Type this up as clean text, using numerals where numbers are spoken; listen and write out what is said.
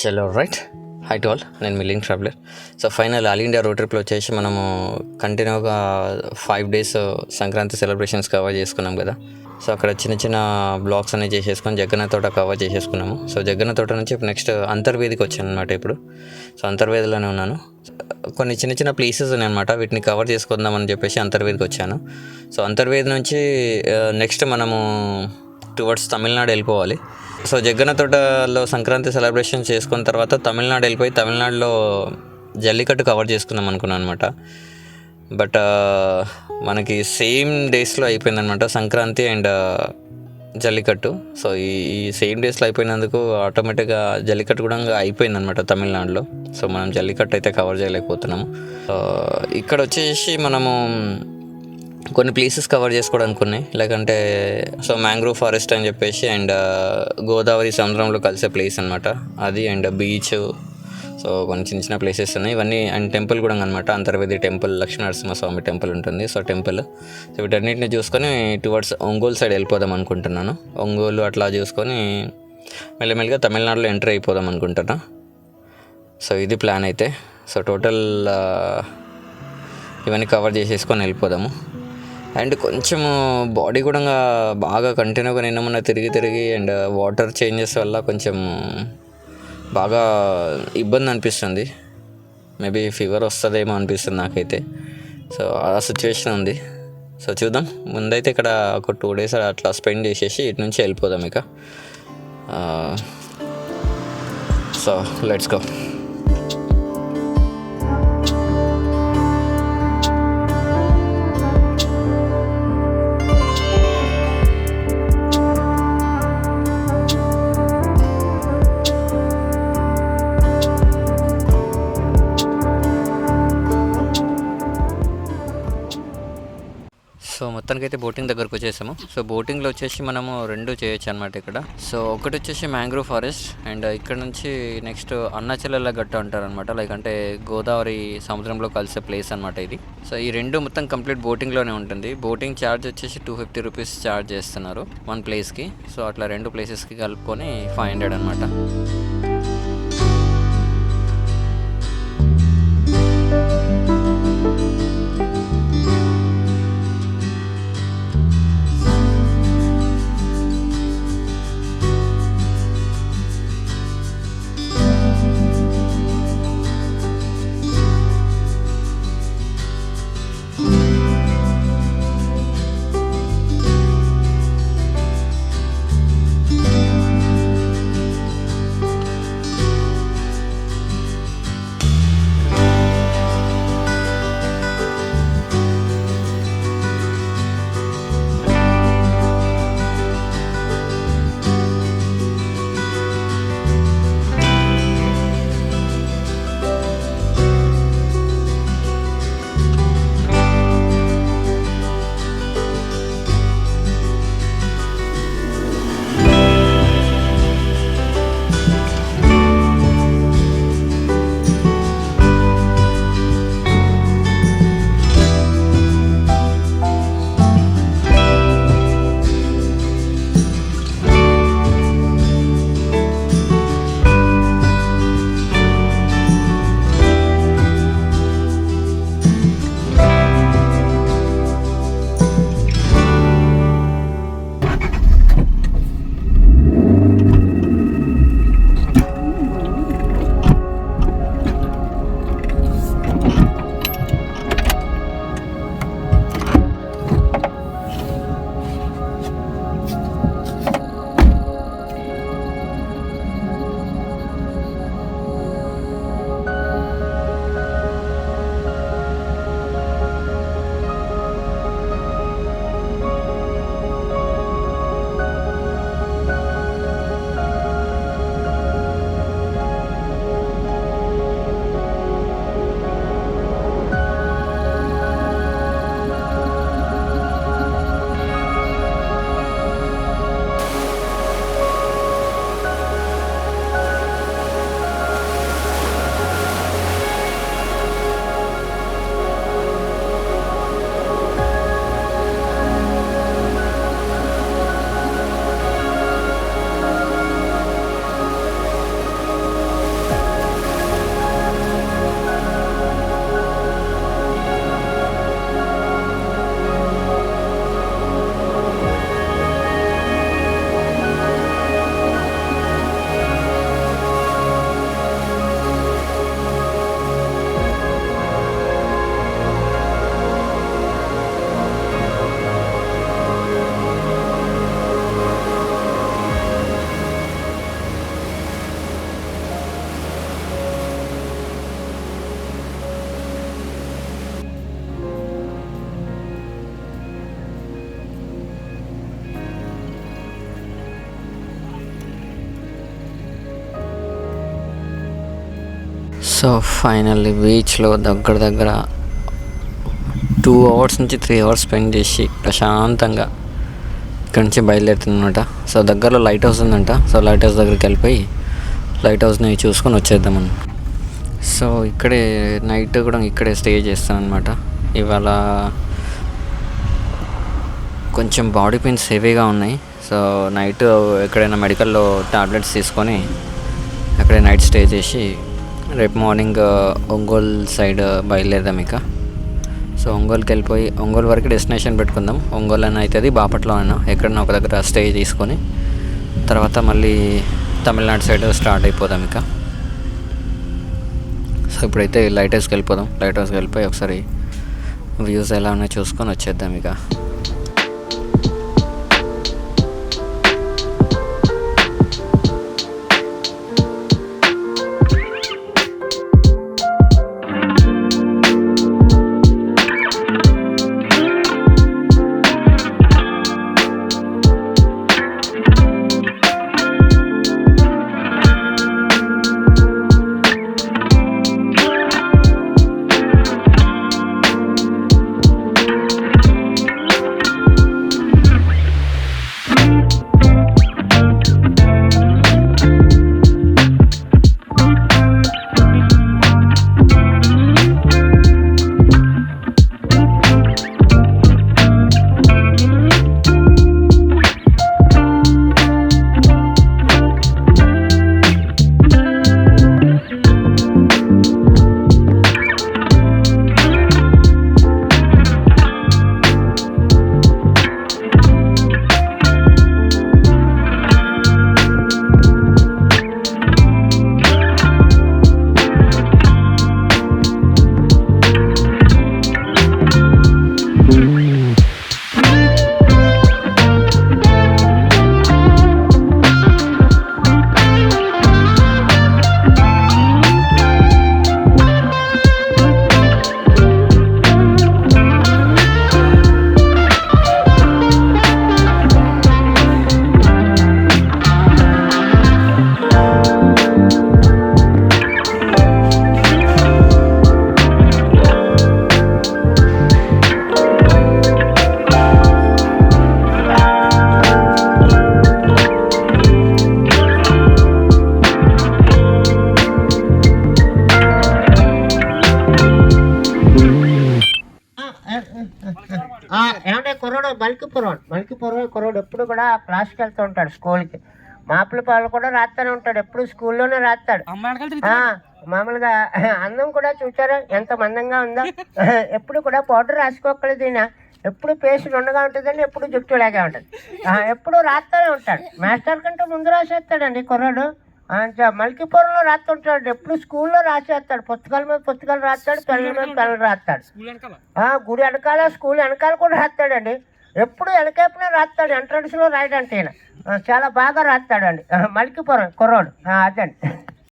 చలో right. High to all, నేను milling traveller. So final all India road ట్రిప్లో వచ్చేసి మనము కంటిన్యూగా 5 days సంక్రాంతి సెలబ్రేషన్స్ కవర్ చేసుకున్నాం కదా. సో అక్కడ చిన్న చిన్న బ్లాగ్స్ అనేవి చేసేసుకొని జగ్గన్న తోట కవర్ చేసేసుకున్నాము. సో జగ్గన్న తోట నుంచి నెక్స్ట్ అంతర్వేదికి వచ్చాను అనమాట. ఇప్పుడు సో అంతర్వేదిలోనే ఉన్నాను. కొన్ని చిన్న చిన్న ప్లేసెస్ ఉన్నాయన్నమాట, వీటిని కవర్ చేసుకుందామని చెప్పేసి అంతర్వేదికి వచ్చాను. సో అంతర్వేది నుంచి నెక్స్ట్ మనము టువర్డ్స్ తమిళనాడు వెళ్ళిపోవాలి. సో జగ్గన్న తోటలో సంక్రాంతి సెలబ్రేషన్ చేసుకున్న తర్వాత తమిళనాడు వెళ్ళిపోయి తమిళనాడులో జల్లికట్టు కవర్ చేసుకుందాం అనుకున్నాను అనమాట. బట్ మనకి సేమ్ డేస్లో అయిపోయిందనమాట సంక్రాంతి అండ్ జల్లికట్టు. సో ఈ సేమ్ డేస్లో అయిపోయినందుకు ఆటోమేటిక్గా జల్లికట్టు కూడా అయిపోయిందనమాట తమిళనాడులో. సో మనం జల్లికట్టు అయితే కవర్ చేయలేకపోతున్నాము. ఇక్కడ వచ్చేసి మనము కొన్ని ప్లేసెస్ కవర్ చేసుకోవడానికి ఉన్నాయి, లేకంటే సో మ్యాంగ్రోవ్ ఫారెస్ట్ అని చెప్పేసి అండ్ గోదావరి సముద్రంలో కలిసే ప్లేస్ అనమాట అది, అండ్ బీచ్. సో కొన్ని చిన్న చిన్న ప్లేసెస్ ఉన్నాయి ఇవన్నీ, అండ్ టెంపుల్ కూడా అనమాట. అంతర్వేది టెంపుల్, లక్ష్మీనరసింహస్వామి టెంపుల్ ఉంటుంది. సో టెంపుల్, సో వీటన్నిటిని చూసుకొని టువర్డ్స్ ఒంగోలు సైడ్ వెళ్ళిపోదాం అనుకుంటున్నాను. ఒంగోలు అట్లా చూసుకొని మెల్లమెల్లగా తమిళనాడులో ఎంటర్ అయిపోదాం అనుకుంటున్నా. సో ఇది ప్లాన్ అయితే. సో టోటల్ ఇవన్నీ కవర్ చేసేసుకొని వెళ్ళిపోదాము. అండ్ కొంచెము బాడీ కూడా బాగా కంటిన్యూగా నిన్న తిరిగి అండ్ వాటర్ చేంజెస్ వల్ల కొంచెం బాగా ఇబ్బంది అనిపిస్తుంది. మేబీ ఫీవర్ వస్తుందేమో అనిపిస్తుంది నాకైతే. సో ఆ సిచ్యువేషన్ ఉంది. సో చూద్దాం. ముందైతే ఇక్కడ ఒక 2 days అట్లా స్పెండ్ చేసేసి ఇటు నుంచి వెళ్ళిపోదాం ఇక. So let's go. సో మొత్తానికైతే బోటింగ్ దగ్గరకు వచ్చేసాము. సో బోటింగ్లో వచ్చేసి మనము 2 చేయొచ్చు అనమాట ఇక్కడ. సో ఒకటి వచ్చేసి మ్యాంగ్రోవ్ ఫారెస్ట్, అండ్ ఇక్కడ నుంచి నెక్స్ట్ అన్నాచెల్లెల గట్టు అంటారు అనమాట. లైక్ అంటే గోదావరి సముద్రంలో కలిసే ప్లేస్ అనమాట ఇది. సో ఈ 2 మొత్తం కంప్లీట్ బోటింగ్లోనే ఉంటుంది. బోటింగ్ ఛార్జ్ వచ్చేసి 250 రూపీస్ ఛార్జ్ చేస్తున్నారు 1 ప్లేస్కి. సో అట్లా 2 ప్లేసెస్కి కలుపుకొని 500 అనమాట. సో ఫైనల్లీ బీచ్లో దగ్గర 2 hours నుంచి 3 hours స్పెండ్ చేసి ప్రశాంతంగా ఇక్కడి నుంచి బయలుదేరుతుందన్నమాట. సో దగ్గరలో లైట్ హౌస్ ఉందంట. సో లైట్ హౌస్ దగ్గరికి వెళ్ళిపోయి లైట్ హౌస్ని చూసుకొని వచ్చేద్దామని. సో ఇక్కడే నైట్ కూడా ఇక్కడే స్టే చేస్తాను అనమాట. ఇవాళ కొంచెం బాడీ పెయిన్స్ హెవీగా ఉన్నాయి. సో నైట్ ఎక్కడైనా మెడికల్లో టాబ్లెట్స్ తీసుకొని అక్కడే నైట్ స్టే చేసి రేపు మార్నింగ్ ఒంగోలు సైడ్ బయలుదేరదాం ఇక. సో ఒంగోలుకి వెళ్ళిపోయి ఒంగోలు వరకు డెస్టినేషన్ పెట్టుకుందాం. ఒంగోలు అయినా అవుతుంది, బాపట్ల అయినా ఎక్కడైనా ఒక దగ్గర స్టే తీసుకొని తర్వాత మళ్ళీ తమిళనాడు సైడ్ స్టార్ట్ అయిపోదాం ఇక. సో ఇప్పుడైతే లైట్ హౌస్కి వెళ్ళిపోదాం. లైట్ హౌస్కి వెళ్ళిపోయి ఒకసారి వ్యూస్ ఎలా ఉన్నాయో చూసుకొని వచ్చేద్దాం ఇక. ఏమంటే కుర్రోడు కుర్రోడు ఎప్పుడు కూడా క్లాస్కి వెళ్తూ ఉంటాడు స్కూల్కి. మాపుల పాలు కూడా రాస్తూనే ఉంటాడు, ఎప్పుడు స్కూల్లోనే రాస్తాడు. మామూలుగా అందం కూడా చూసారా ఎంత మందంగా ఉందో. ఎప్పుడు కూడా పౌడర్ రాసుకోకలేదు ఈయన, ఎప్పుడు పేస్ట్ ఉండగా ఉంటుందండి, ఎప్పుడు జుట్టులాగే ఉంటుంది. ఎప్పుడు రాస్తూనే ఉంటాడు. మాస్టర్ కంటే ముందు రాసేస్తాడండి కుర్రాడు. మల్కీపురంలో రాస్తుంటాడు, ఎప్పుడు స్కూల్లో రాసేస్తాడు. పుస్తకాల మీద పుస్తకాలు రాస్తాడు, పెళ్ళ మీద పెళ్ళలు రాస్తాడు. గుడి వెనకాల స్కూల్ వెనకాల కూడా రాస్తాడండి. ఎప్పుడు వెనకేపునే రాస్తాడు, ఎంట్రన్స్లో రాయడంటే ఈయన చాలా బాగా రాస్తాడండి. మల్కీపురం కుర్రాడు అదండి.